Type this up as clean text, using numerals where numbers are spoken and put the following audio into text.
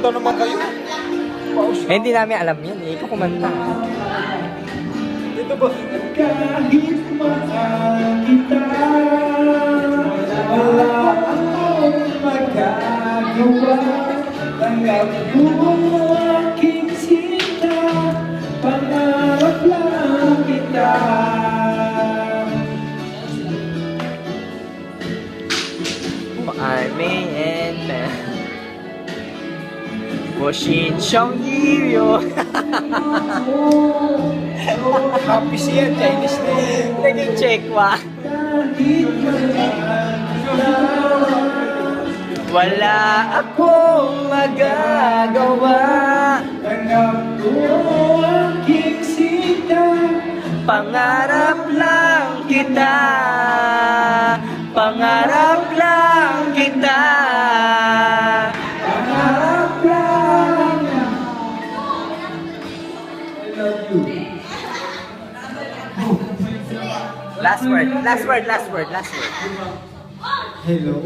kumanta naman kayo. Eh, hindi namin alam yan eh. Ikaw kumanta. Dito ba? Kahit mahal kita, wala akong magagawa. Tanggap ko ang aking sinta, pangarap lang kita. 我爱美 and 我心中已有 Happy siya, Chinese na eh. Naging check wa. Kahit mahal kita, Wala akong magagawa. tanggap ko ang aking sinta. Pangarap lang kita. Pangarap lang kita. Pangarap lang. I love you. Last word, last word, last word, last word. Hello.